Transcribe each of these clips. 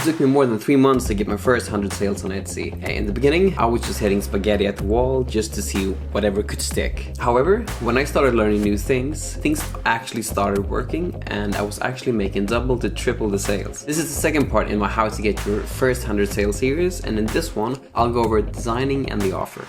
It took me more than 3 months to get my first 100 sales on Etsy. In the beginning, I was just hitting spaghetti at the wall just to see whatever could stick. However, when I started learning new things actually started working, and I was actually making double to triple the sales. This is the second part in my how to get your first 100 sales series, and in this one, I'll go over designing and the offer.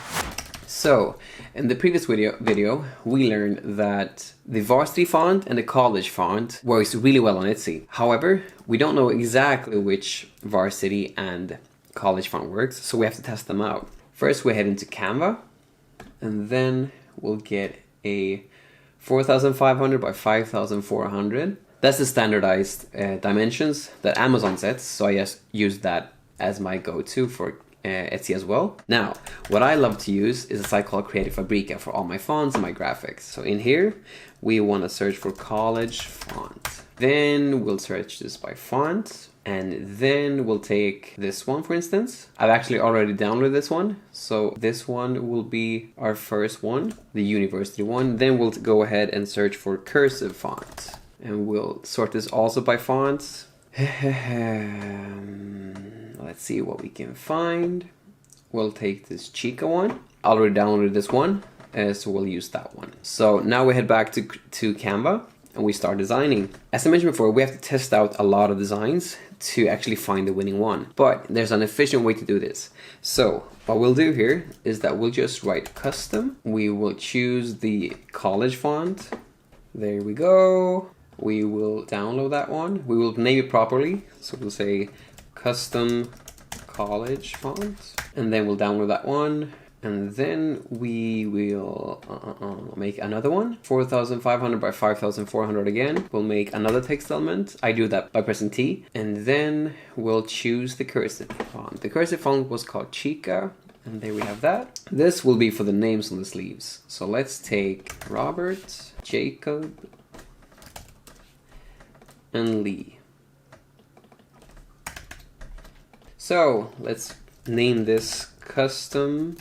So, in the previous video, we learned that the varsity font and the college font works really well on Etsy. However, we don't know exactly which varsity and college font works, so we have to test them out. First, we head into Canva, and then we'll get a 4,500 by 5,400. That's the standardized dimensions that Amazon sets, so I just use that as my go-to for Etsy as well. Now, what I love to use is a site called Creative Fabrica for all my fonts and my graphics. So in here, we want to search for college font. Then we'll search this by font, and then we'll take this one, for instance. I've actually already downloaded this one, so this one will be our first one, the university one. Then we'll go ahead and search for cursive font, and we'll sort this also by fonts. Let's see what we can find. We'll take this Chica one. I already downloaded this one, so we'll use that one. So now we head back to Canva and we start designing. As I mentioned before, we have to test out a lot of designs to actually find the winning one. But there's an efficient way to do this. So what we'll do here is that we'll just write custom. We will choose the college font. There we go. We will download that one. We will name it properly. So we'll say custom college font, and then we'll download that one, and then we will make another one, 4,500 by 5,400 again. We'll make another text element. I do that by pressing T, and then we'll choose the cursive font. The cursive font was called Chica, and there we have that. This will be for the names on the sleeves. So let's take Robert, Jacob, and Lee. So let's name this custom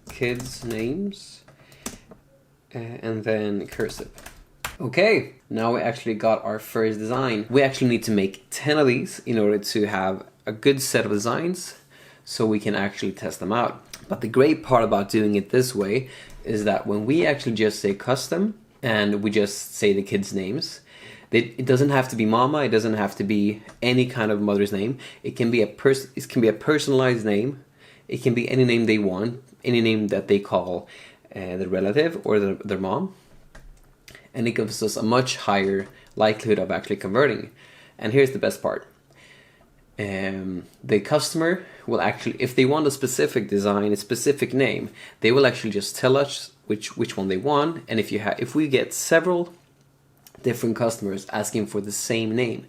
kids names and then cursive. Okay, now we actually got our first design. We actually need to make 10 of these in order to have a good set of designs so we can actually test them out. But the great part about doing it this way is that when we actually just say custom and we just say the kids' names, it doesn't have to be mama, it doesn't have to be any kind of mother's name. It can be a personalized name. It can be any name they want, any name that they call the relative or their mom. And it gives us a much higher likelihood of actually converting. And here's the best part. The customer will actually, if they want a specific design, a specific name, they will actually just tell us which one they want. And if we get several different customers asking for the same name,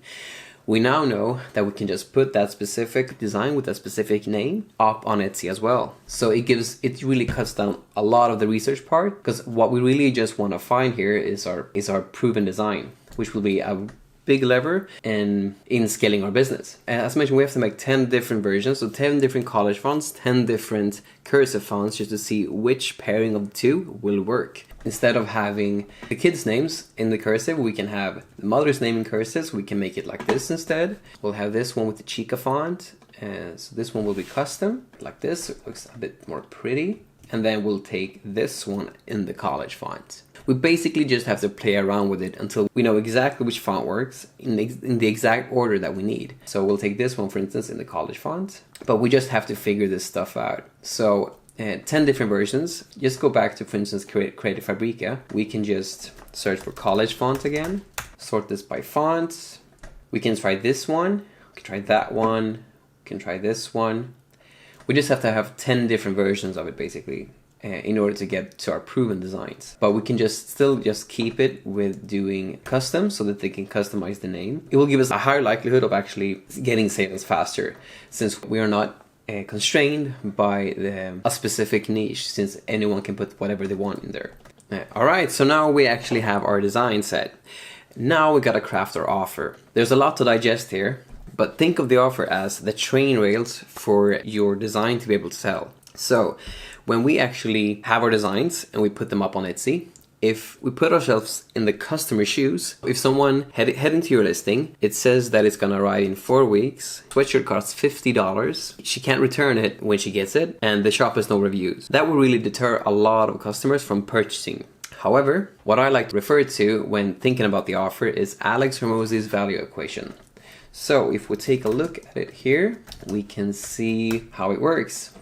we now know that we can just put that specific design with that specific name up on Etsy as well. So it really cuts down a lot of the research part, because what we really just want to find here is our proven design, which will be a big lever in scaling our business. As mentioned, we have to make 10 different versions, so 10 different college fonts, 10 different cursive fonts, just to see which pairing of the two will work. Instead of having the kids' names in the cursive, we can have the mother's name in cursive, so we can make it like this instead. We'll have this one with the Chica font, so this one will be custom, like this. It looks a bit more pretty. And then we'll take this one in the college font. We basically just have to play around with it until we know exactly which font works in the exact order that we need. So we'll take this one, for instance, in the college font, but we just have to figure this stuff out. So 10 different versions. Just go back to, for instance, Creative Fabrica. We can just search for college font again, sort this by fonts. We can try this one, we can try that one, we can try this one. We just have to have 10 different versions of it, basically, in order to get to our proven designs. But we can still keep it with doing custom, so that they can customize the name. It will give us a higher likelihood of actually getting sales faster, since we are not constrained by a specific niche, since anyone can put whatever they want in there. Alright, so now we actually have our design set. Now we gotta craft our offer. There's a lot to digest here, but think of the offer as the train rails for your design to be able to sell. So when we actually have our designs and we put them up on Etsy, if we put ourselves in the customer's shoes, if someone heading to your listing, it says that it's gonna arrive in 4 weeks, sweatshirt costs $50, she can't return it when she gets it, and the shop has no reviews. That will really deter a lot of customers from purchasing. However, what I like to refer to when thinking about the offer is Alex Hormozzi's value equation. So if we take a look at it here, we can see how it works.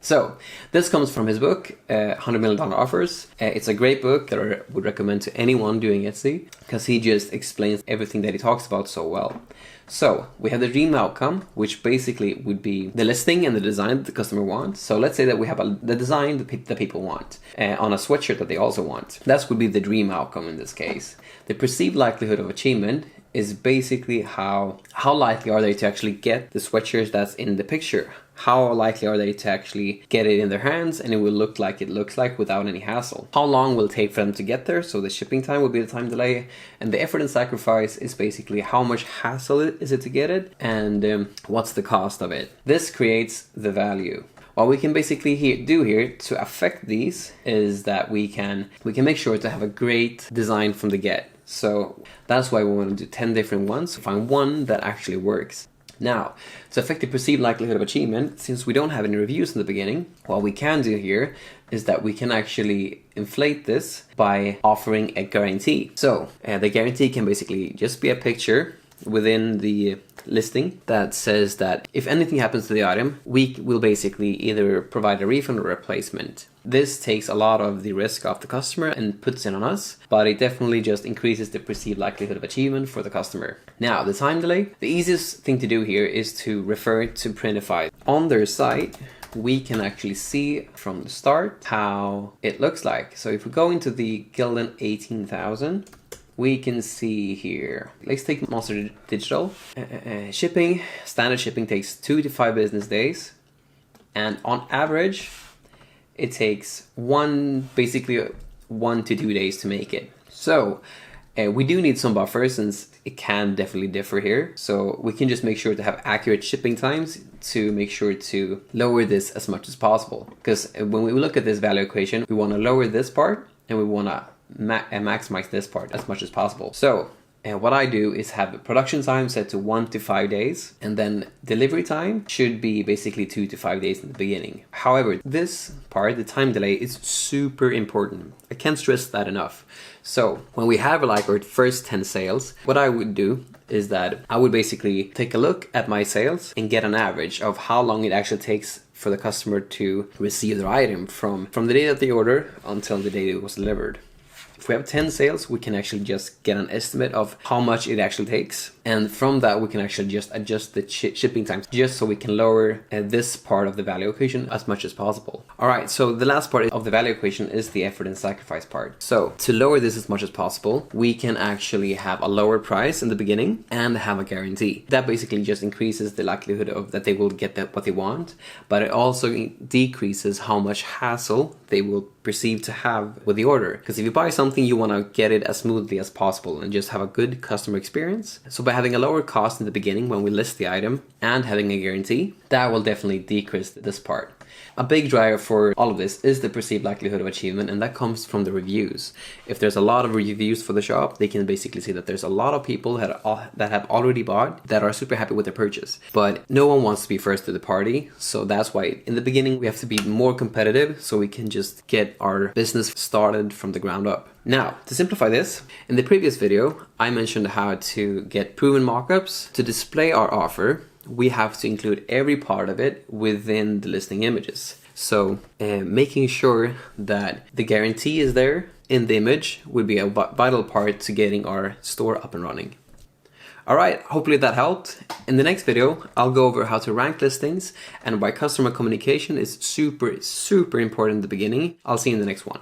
So this comes from his book, $100 Million Offers. It's a great book that I would recommend to anyone doing Etsy because he just explains everything that he talks about so well. So we have the dream outcome, which basically would be the listing and the design that the customer wants. So let's say that we have the design that people want on a sweatshirt that they also want. That would be the dream outcome in this case. The perceived likelihood of achievement is basically how likely are they to actually get the sweatshirts that's in the picture. How likely are they to actually get it in their hands and it will look like it looks like without any hassle? How long will it take for them to get there? So the shipping time will be the time delay, and the effort and sacrifice is basically how much hassle is it to get it, and what's the cost of it. This creates the value. What we can basically do here to affect these is that we can make sure to have a great design from the get. So that's why we want to do 10 different ones to find one that actually works. Now, to affect the perceived likelihood of achievement, since we don't have any reviews in the beginning, what we can do here is that we can actually inflate this by offering a guarantee. So the guarantee can basically just be a picture within the listing that says that if anything happens to the item, we will basically either provide a refund or replacement. This takes a lot of the risk off the customer and puts it on us, but it definitely just increases the perceived likelihood of achievement for the customer. Now, the time delay, the easiest thing to do here is to refer to Printify. On their site, we can actually see from the start how it looks like. So if we go into the Gildan 18,000, we can see here, let's take Monster Digital. Shipping, standard shipping takes 2 to 5 business days. And on average, it takes basically 1 to 2 days to make it. So we do need some buffer since it can definitely differ here. So we can just make sure to have accurate shipping times to make sure to lower this as much as possible. Because when we look at this value equation, we want to lower this part and we want to maximize this part as much as possible. So what I do is have production time set to 1 to 5 days, and then delivery time should be basically 2 to 5 days in the beginning. However, this part, the time delay, is super important. I can't stress that enough. So when we have like our first 10 sales, what I would do is that I would basically take a look at my sales and get an average of how long it actually takes for the customer to receive their item from the day that they order until the day it was delivered. If we have 10 sales, we can actually just get an estimate of how much it actually takes. And from that, we can actually just adjust the shipping times just so we can lower this part of the value equation as much as possible. All right, so the last part of the value equation is the effort and sacrifice part. So to lower this as much as possible, we can actually have a lower price in the beginning and have a guarantee. That basically just increases the likelihood of that they will get what they want, but it also decreases how much hassle they will perceive to have with the order. Because if you buy something, you want to get it as smoothly as possible and just have a good customer experience. So by having a lower cost in the beginning when we list the item and having a guarantee, that will definitely decrease this part. A big driver for all of this is the perceived likelihood of achievement, and that comes from the reviews. If there's a lot of reviews for the shop, they can basically see that there's a lot of people that have already bought that are super happy with their purchase. But no one wants to be first to the party, so that's why in the beginning we have to be more competitive so we can just get our business started from the ground up. Now, to simplify this, in the previous video, I mentioned how to get proven mockups. To display our offer, we have to include every part of it within the listing images. So making sure that the guarantee is there in the image would be a vital part to getting our store up and running. Alright, hopefully that helped. In the next video, I'll go over how to rank listings and why customer communication is super important in the beginning. I'll see you in the next one.